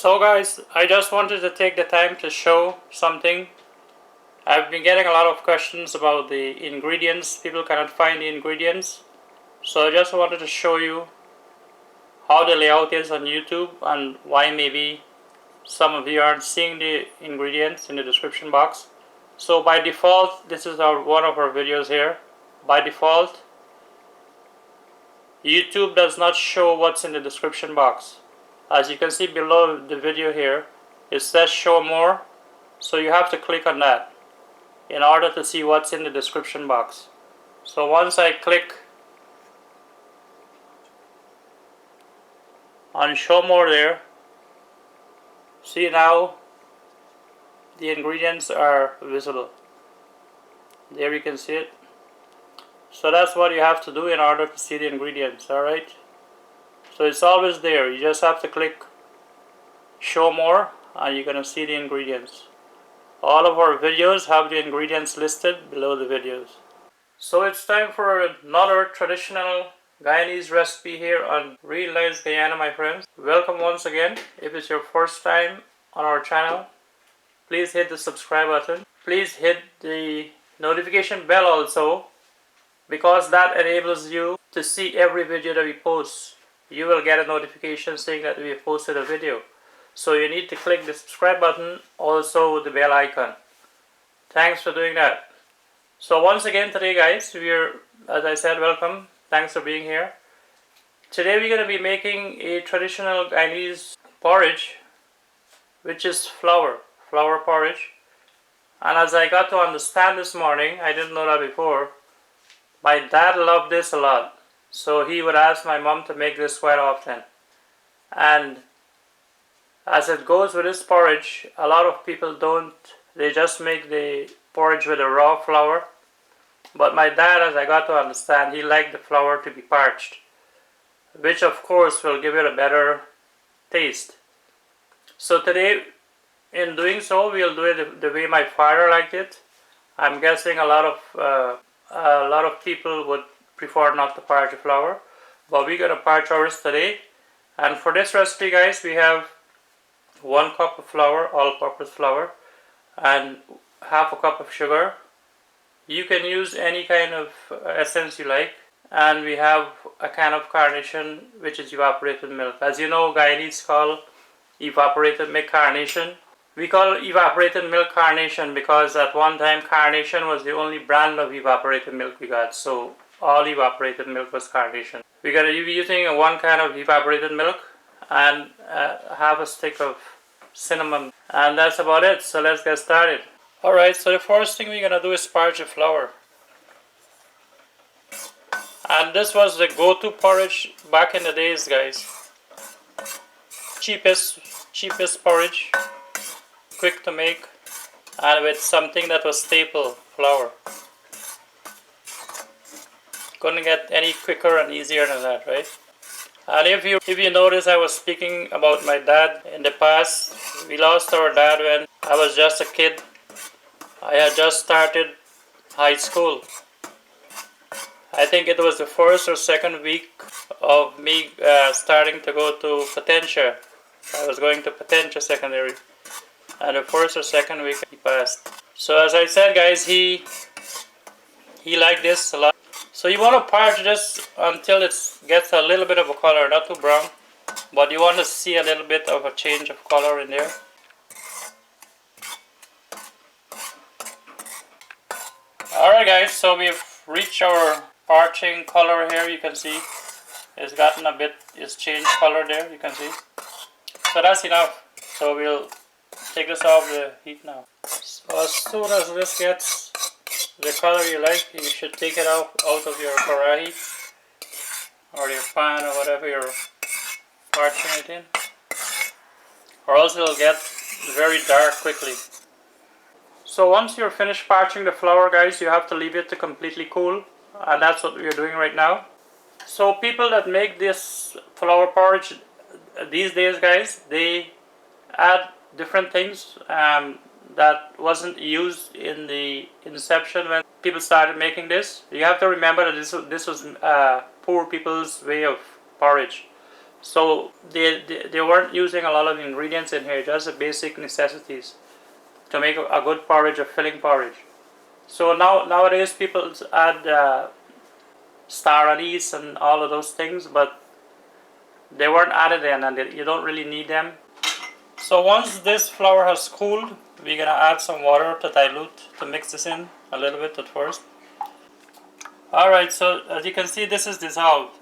So guys, I just wanted to take the time to show something. I've been getting a lot of questions about the ingredients. People cannot find the ingredients. So I just wanted to show you how the layout is on YouTube and why maybe some of you aren't seeing the ingredients in the description box. So by default, this is one of our videos here. By default, YouTube does not show what's in the description box. As you can see below the video here, it says show more, so you have to click on that in order to see what's in the description box. So once I click on show more there, see now the ingredients are visible. There you can see it. So that's what you have to do in order to see the ingredients, alright? So it's always there. You just have to click show more and you're going to see the ingredients. All of our videos have the ingredients listed below the videos. So it's time for another traditional Guyanese recipe here on Real Life Guyana, my friends. Welcome once again. If it's your first time on our channel, please hit the subscribe button. Please hit the notification bell also, because that enables you to see every video that we post. You will get a notification saying that we have posted a video. So you need to click the subscribe button, also the bell icon. Thanks for doing that. So once again today guys, as I said, welcome. Thanks for being here. Today we're going to be making a traditional Guyanese porridge, which is flour porridge. And as I got to understand this morning, I didn't know that before, my dad loved this a lot. So he would ask my mom to make this quite often. And as it goes with this porridge, a lot of people don't, they just make the porridge with a raw flour. But my dad, as I got to understand, he liked the flour to be parched, which of course will give it a better taste. So today, in doing so, we'll do it the way my father liked it. I'm guessing a lot of people would prefer not to parch the flour, but we're going to parch ours today. And for this recipe guys, we have 1 cup of flour, all-purpose flour, and half a cup of sugar. You can use any kind of essence you like. And we have a can of carnation, which is evaporated milk. As you know, Guyanese call evaporated milk carnation. We call evaporated milk carnation because at one time carnation was the only brand of evaporated milk we got. So all evaporated milk was carnation. We're going to be using 1 can of evaporated milk and half a stick of cinnamon. And that's about it. So let's get started. Alright, so the first thing we're going to do is parch the flour. And this was the go-to porridge back in the days guys. Cheapest porridge. Quick to make, and with something that was staple, flour. Couldn't get any quicker and easier than that, right? And if you notice, I was speaking about my dad in the past. We lost our dad when I was just a kid. I had just started high school. I think it was the first or second week of me starting to go to Potentia. I was going to Potentia Secondary. And the first or second week he passed. So as I said guys, he liked this a lot. So you want to parch this until it gets a little bit of a color, not too brown, but you want to see a little bit of a change of color in there. Alright guys, so we've reached our parching color here. You can see it's gotten a bit, it's changed color there, you can see. So that's enough. So we'll take this off the heat now. So as soon as this gets the color you like, you should take it out of your karahi or your pan or whatever you're parching it in, or else it'll get very dark quickly. So once you're finished parching the flour guys, you have to leave it to completely cool, and that's what we're doing right now. So people that make this flour porridge these days guys, they add different things that wasn't used in the inception when people started making this. You have to remember that this was poor people's way of porridge. So they weren't using a lot of ingredients in here, just the basic necessities to make a good porridge, a filling porridge. So nowadays people add star anise and all of those things, but they weren't added in, and you don't really need them. So once this flour has cooled, we're gonna add some water to dilute, to mix this in a little bit at first. Alright, so as you can see, this is dissolved.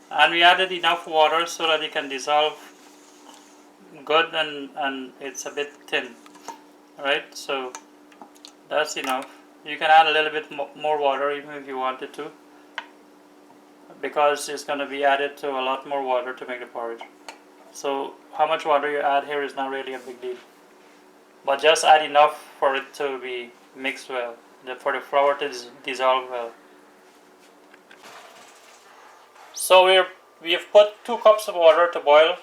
And we added enough water so that it can dissolve good and it's a bit thin. Alright, so that's enough. You can add a little bit more water even if you wanted to, because it's going to be added to a lot more water to make the porridge. So how much water you add here is not really a big deal, but just add enough for it to be mixed well, for the flour to dissolve well. So we have put 2 cups of water to boil,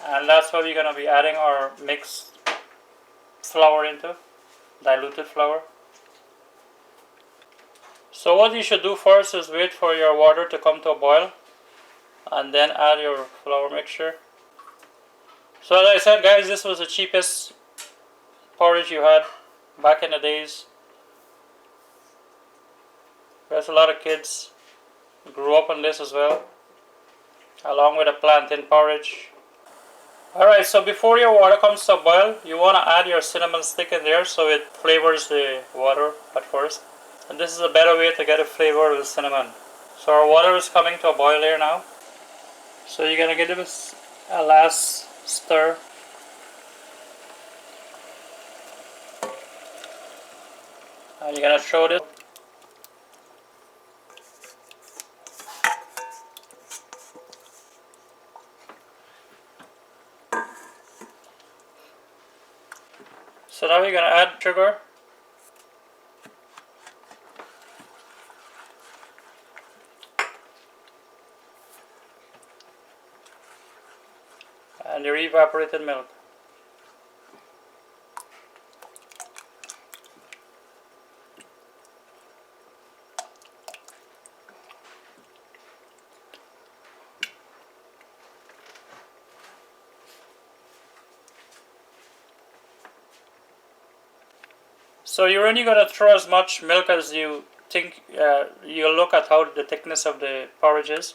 and that's what we're going to be adding our mixed flour into, diluted flour. So what you should do first is wait for your water to come to a boil and then add your flour mixture. So as I said, guys, this was the cheapest porridge you had back in the days. There's a lot of kids grew up on this as well, along with a plantain porridge. Alright, so before your water comes to a boil, you want to add your cinnamon stick in there so it flavors the water at first. And this is a better way to get a flavor of the cinnamon. So our water is coming to a boil here now. So you're going to give this a last stir. And you're going to throw this. So now we're going to add sugar. And your evaporated milk. So you're only going to throw as much milk as you think. You'll look at how the thickness of the porridge is.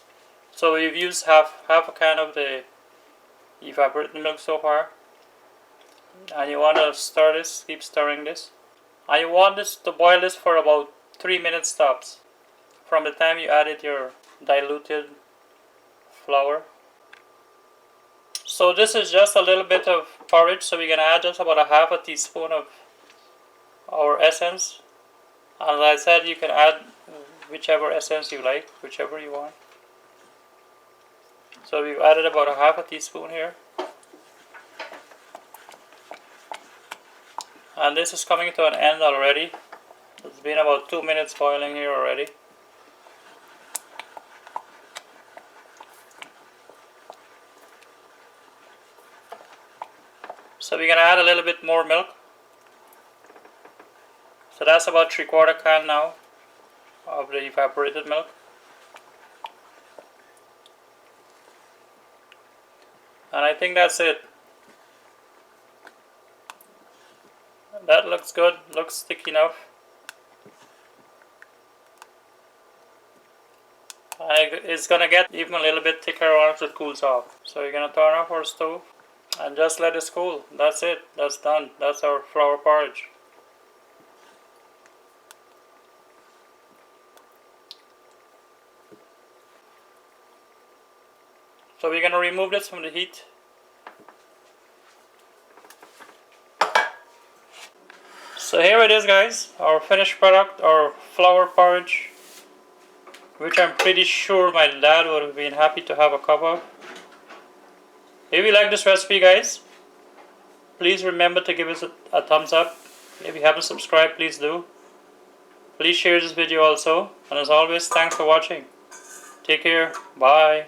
So we've used half a can of the evaporated milk so far, and you want to stir this, keep stirring this, and you want this to boil this for about 3 minutes tops from the time you added your diluted flour. So this is just a little bit of porridge, so we're going to add just about a half a teaspoon of our essence. As I said, you can add whichever essence you like, whichever you want. So we've added about a half a teaspoon here. And this is coming to an end already. It's been about 2 minutes boiling here already. So we're going to add a little bit more milk. So that's about 3/4 can now of the evaporated milk. And I think that's it. That looks good, looks thick enough. It's gonna get even a little bit thicker once it cools off. So you're gonna turn off our stove and just let it cool. That's it, that's done. That's our flour porridge. So we're going to remove this from the heat. So here it is, guys, our finished product, our flour porridge, which I'm pretty sure my dad would have been happy to have a cup of. If you like this recipe, guys, please remember to give us a thumbs up. If you haven't subscribed, please do. Please share this video also. And as always, thanks for watching. Take care. Bye.